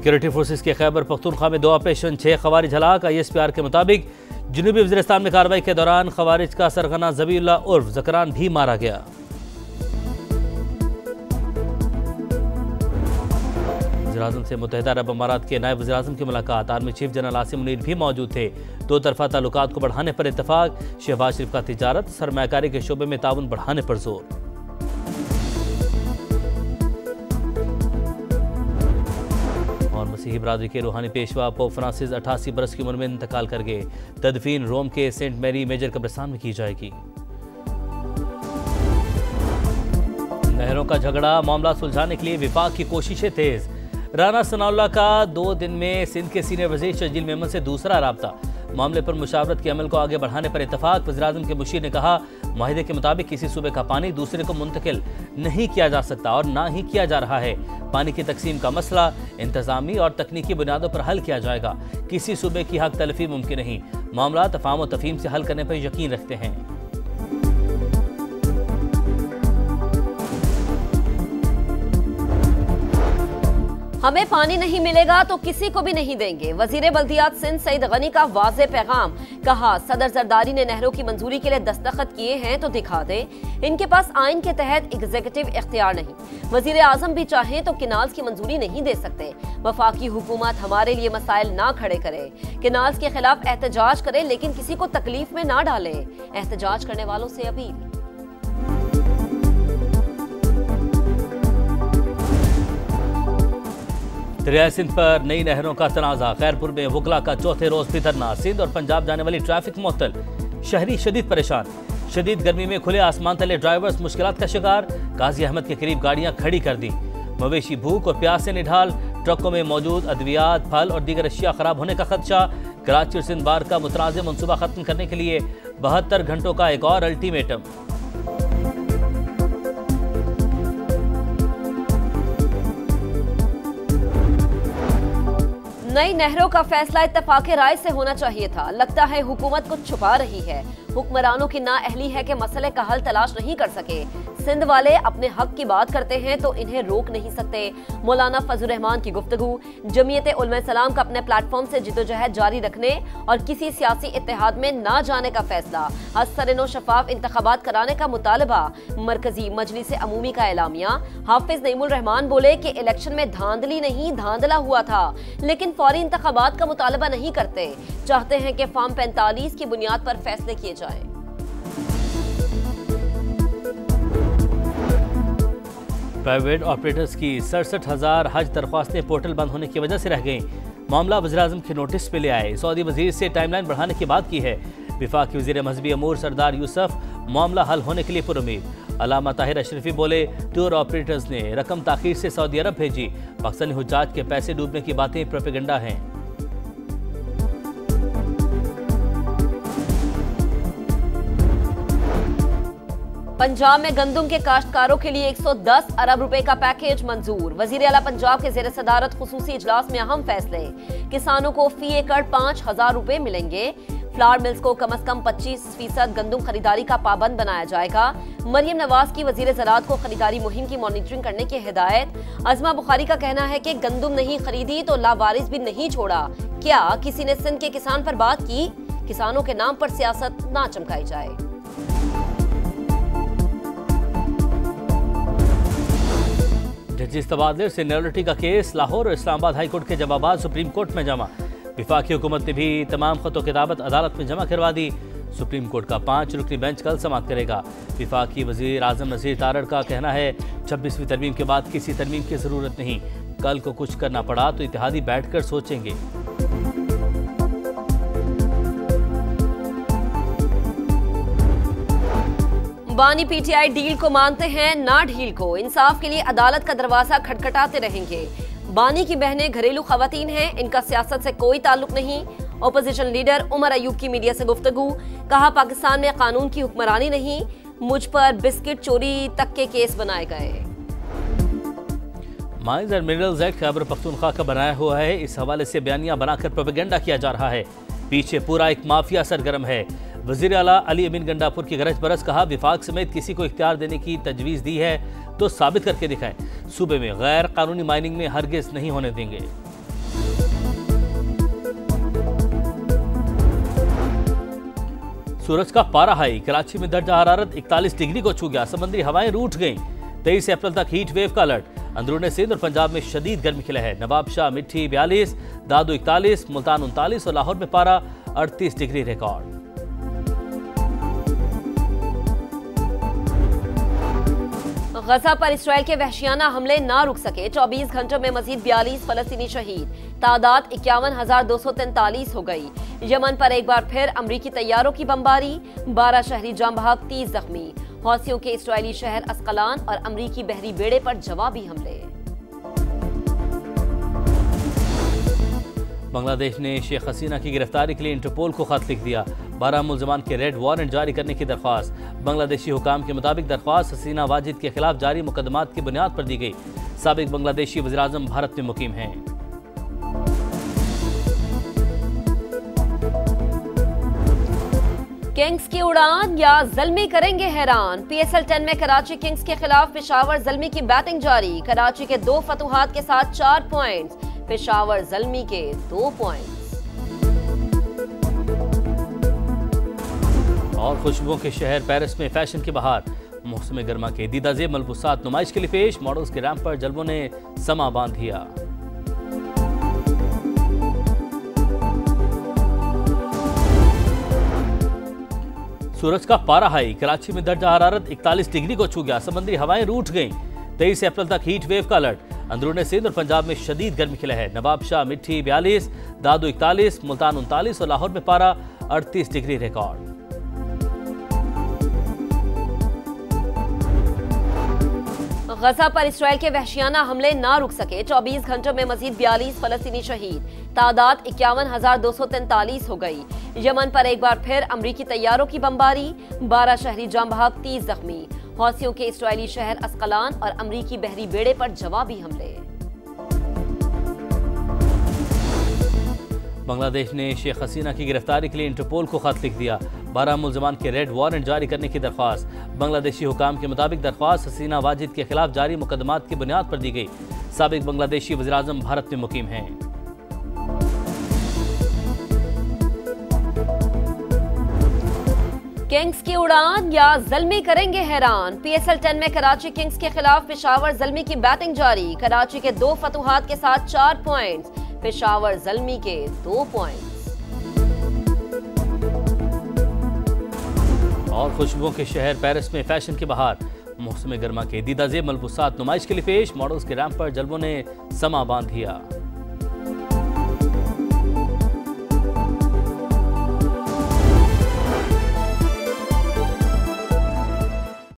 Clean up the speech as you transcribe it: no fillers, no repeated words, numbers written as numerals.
Security forces के खैबर पख्तूनख्वा में 2 operation 6 खवारिज हलाक। ISPR के मुताबिक जनूबी वज़ीरिस्तान में कार्रवाई के दौरान खवारिज का सरगना ज़बीउल्लाह उर्फ ज़करान भी मारा गया। वज़ीर-ए-आज़म से मुत्तहिदा अरब अमारात के नायब वज़ीर-ए-आज़म की मुलाकात। Army chief general Asim Munir भी मौजूद थे। 2 तरफ़ा ताल्लुकात को बढ़ाने पर इत्तफाक। शहबाज शरीफ का तिजारत सरमायाकारी के शोबे में ताउन बढ़ाने पर जोर। और मसीही बरादरी के रूहानी पेशवा पोप फ्रांसिस 88 बरस की उम्र में इंतकाल कर गए। तदफीन रोम के सेंट मैरी मेजर कब्रिस्तान में की जाएगी। नहरों का झगड़ा मामला सुलझाने के लिए विफाक की कोशिशें तेज। राना सनाउल्लाह का 2 दिन में सिंध के सीनियर वज़ीर शर्जील मेमन से दूसरा राब्ता। मामले पर मुशावरत के अमल को आगे बढ़ाने पर इत्तफाक। वज़ीर-ए-आज़म के मुशीर ने कहा, माहिदे के मुताबिक किसी सूबे का पानी दूसरे को मुंतकिल नहीं किया जा सकता और ना ही किया जा रहा है। पानी की तकसीम का मसला इंतज़ामी और तकनीकी बुनियादों पर हल किया जाएगा। किसी सूबे की हक तलफी मुमकिन नहीं। मामला तफाहम और तफहीम से हल करने पर यकीन रखते हैं। हमें पानी नहीं मिलेगा तो किसी को भी नहीं देंगे। वजीर बल्दियात सिंध सईद गनी का वाज़े पैगाम। कहा, सदर जरदारी ने नहरों की मंजूरी के लिए दस्तखत किए हैं तो दिखा दें। इनके पास आइन के तहत एग्जीक्यूटिव इख्तियार नहीं। वजीर आजम भी चाहें तो किनाल्स की मंजूरी नहीं दे सकते। वफाकी हुकूमत हमारे लिए मसाइल ना खड़े करे। किनाल्स के खिलाफ एहतजाज करे लेकिन किसी को तकलीफ में ना डाले। एहतजाज करने वालों से अपील। दरियाए सिंध पर नई नहरों का तनाज़ा। खैरपुर में वकला का चौथे रोज भी धरना। सिंध और पंजाब जाने वाली ट्रैफिक मुअत्तल। शहरी शदीद परेशान। शदीद गर्मी में खुले आसमान तले ड्राइवर्स मुश्किलात का शिकार। काजी अहमद के करीब गाड़ियां खड़ी कर दी। मवेशी भूख और प्यास से निढाल। ट्रकों में मौजूद अद्वियात, फल और दीगर अशिया खराब होने का खदशा। कराची और सिंध बार का मुतनाज़ मनसूबा खत्म करने के लिए 72 घंटों का एक और अल्टीमेटम। नई नहरों का फैसला इत्तफाक़े राय से होना चाहिए था। लगता है हुकूमत कुछ छुपा रही है। हुक्मरानों की नाअहली है कि मसले का हल तलाश नहीं कर सके। सिंध वाले अपने हक की बात करते हैं तो इन्हें रोक नहीं सकते। मौलाना फजल रहमान की गुफ्तगू। जमीयत उलमा सलाम का अपने प्लेटफॉर्म से जिदोजहद जारी रखने और किसी सियासी इत्तेहाद में ना जाने का फैसला। असरनो शफाफ इंतखाबात कराने का मुतालबा। मरकजी मजलिस अमूमी का एलामिया। हाफिज नईमुल रहमान बोले कि इलेक्शन में धांधली नहीं धांधला हुआ था, लेकिन फौरी इंतखाबात का मुतालबा नहीं करते। चाहते हैं कि फॉर्म 45 की बुनियाद पर फैसले किए जाए। प्राइवेट ऑपरेटर्स की 67,000 हज दरख्वास्तें पोर्टल बंद होने की वजह से रह गईं। मामला वज़ीर-ए-आज़म के नोटिस पे ले आए। सऊदी वजीर से टाइमलाइन बढ़ाने की बात की है। विफाकी वजीर मजहबी अमूर सरदार यूसुफ मामला हल होने के लिए पुरुमीद। अल्लामा ताहिर अशरफी बोले, टूर ऑपरेटर्स ने रकम ताखीर से सऊदी अरब भेजी। पाकिस्तानी हुज्जाज के पैसे डूबने की बातें प्रोपेगेंडा हैं। पंजाब में गंदुम के काश्तकारों के लिए 110 अरब रुपए का पैकेज मंजूर। वजीर आला पंजाब के ज़ेर सदारत खुसूसी इजलास में अहम फैसले। किसानों को फी एकड़ 5,000 रुपए मिलेंगे। फ्लावर मिल्स को कम से कम 25% गंदुम खरीदारी का पाबंद बनाया जाएगा। मरियम नवाज की वजीर ज़राअत को खरीदारी मुहिम की मॉनिटरिंग करने की हिदायत। अजमा बुखारी का कहना है कि गंदुम नहीं खरीदी तो लावारिस भी नहीं छोड़ा। क्या किसी ने सिंध के किसान पर बात की? किसानों के नाम पर सियासत ना चमकाई जाए। जजिस तबादले और सीनियरिटी का केस लाहौर और इस्लामाबाद हाई कोर्ट के जवाबात सुप्रीम कोर्ट में जमा। विफाकी हुकूमत ने भी तमाम खतों किताबत अदालत में जमा करवा दी। सुप्रीम कोर्ट का 5 रुकनी बेंच कल समाअत करेगा। विफाकी वजीर आजम नज़ीर तारड़ का कहना है, 26वीं तरमीम के बाद किसी तरमीम की ज़रूरत नहीं। कल को कुछ करना पड़ा तो इत्तेहादी बैठकर सोचेंगे। बानी पीटीआई डील को मानते हैं ना ढील को। इंसाफ के लिए अदालत का दरवाजा खटखटाते रहेंगे। बानी की बहनें घरेलू खवातीन हैं, इनका सियासत से कोई ताल्लुक नहीं। ओपोजिशन लीडर उमर अयूब की मीडिया से गुफ्तगू। कहा, पाकिस्तान में कानून की हुक्मरानी नहीं, मुझ पर बिस्किट चोरी तक के केस बनाए गए। Mines and minerals act Khyber Pakhtunkhwa का बनाया हुआ है। इस हवाले से बयानिया बनाकर प्रोपेगेंडा किया जा रहा है। पीछे पूरा एक माफिया सरगर्म है। वज़ीर आला अली अमीन गंडापुर की गरज बरस। कहा, विफाक समेत किसी को इख्तियार देने की तजवीज़ दी है तो साबित करके दिखाएं। सूबे में गैर कानूनी माइनिंग में हरगिज़ नहीं होने देंगे। सूरज का पारा हाई, कराची में दर्जा हरारत 41 डिग्री को छू गया, समुद्री हवाएं रूठ गईं। 23 अप्रैल तक हीट वेव का अलर्ट। अंदरूनी सिंध और पंजाब में शदीद गर्मी खिला है। नवाबशाह मिठी 42, दादू 41, मुल्तान 39 और लाहौर में पारा 38 डिग्री रिकॉर्ड। गजा पर इसराइल के वहशियाना हमले ना रुक सके। 24 घंटों में मजीद 42 फलस्तीनी शहीद, तादाद 51,243 हो गई। यमन पर एक बार फिर अमरीकी तैयारों की बमबारी, 12 शहरी जाम बहक, 30 जख्मी। हौसियों के इसराइली शहर अस्कलान और अमरीकी बहरी बेड़े पर जवाबी हमले। बांग्लादेश ने शेख हसीना की गिरफ्तारी के लिए इंटरपोल को खत लिख दिया। 12 मुल्जमान के रेड वारंट जारी करने की दरख्वास्त। बांग्लादेशी हुकाम के मुताबिक दरख्वास्त हसीना वाजिद के खिलाफ जारी मुकदमात की बुनियाद पर दी गई। साबिक बांग्लादेशी वज़ीर-ए-आज़म भारत में मुकीम हैं। किंग्स की उड़ान या ज़ल्मी करेंगे हैरान। PSL 10 में कराची किंग्स के खिलाफ पेशावर ज़ल्मी की बैटिंग जारी। कराची के 2 फतुहात के साथ 4 पॉइंट्स, पेशावर ज़ल्मी के 2 पॉइंट्स। और खुशबुओं के शहर पेरिस में फैशन की बहार। मौसम गर्मा के दीदाजेब मलबूसात नुमाइश के लिए पेश। मॉडल्स के रैंप पर जलवों ने समा बांध दिया। सूरज का पारा हाई, कराची में दर्जा हरारत 41 डिग्री को छू गया, समुद्री हवाएं रूठ गईं। 23 अप्रैल तक हीट वेव का अलर्ट। अंदरूनी सिंध और पंजाब में शदीद गर्मी खिला है। नवाबशाह मिठी 42, दादू 41, मुल्तान 39 और लाहौर में पारा 38 डिग्री रिकॉर्ड। गजा पर इसराइल के वहशियाना हमले ना रुक सके। 24 घंटों में मजीद 42 फलस्तीनी शहीद, तादाद 51,243 हो गई। यमन पर एक बार फिर अमरीकी तैयारों की बमबारी, 12 शहरी जाम बहक, 30 जख्मी। हौसियों के इसराइली शहर अस्कलान और अमरीकी बहरी बेड़े पर जवाबी हमले। बांग्लादेश ने शेख हसीना की गिरफ्तारी के लिए इंटरपोल को खत लिख दिया। 12 मुल्जमान के रेड वारंट जारी करने की दरख्वास्त। बांग्लादेशी हुकाम के मुताबिक दरख्वास्त हसीना वाजिद के खिलाफ जारी मुकदमात की बुनियाद पर दी गई। साबिक बांग्लादेशी वज़ीर-ए-आज़म भारत में मुकीम हैं। किंग्स की उड़ान या ज़ल्मी करेंगे हैरान। PSL 10 में कराची किंग्स के खिलाफ पेशावर ज़ल्मी की बैटिंग जारी। कराची के 2 फतुहात के साथ 4 पॉइंट्स, पेशावर ज़ल्मी के 2 पॉइंट्स। और खुशबुओं के शहर पेरिस में फैशन की बहार। मौसम गर्मा के दीदाजेब मलबूसात नुमाइश के लिए पेश। मॉडल्स के रैंप पर जलवों ने समा बांध दिया।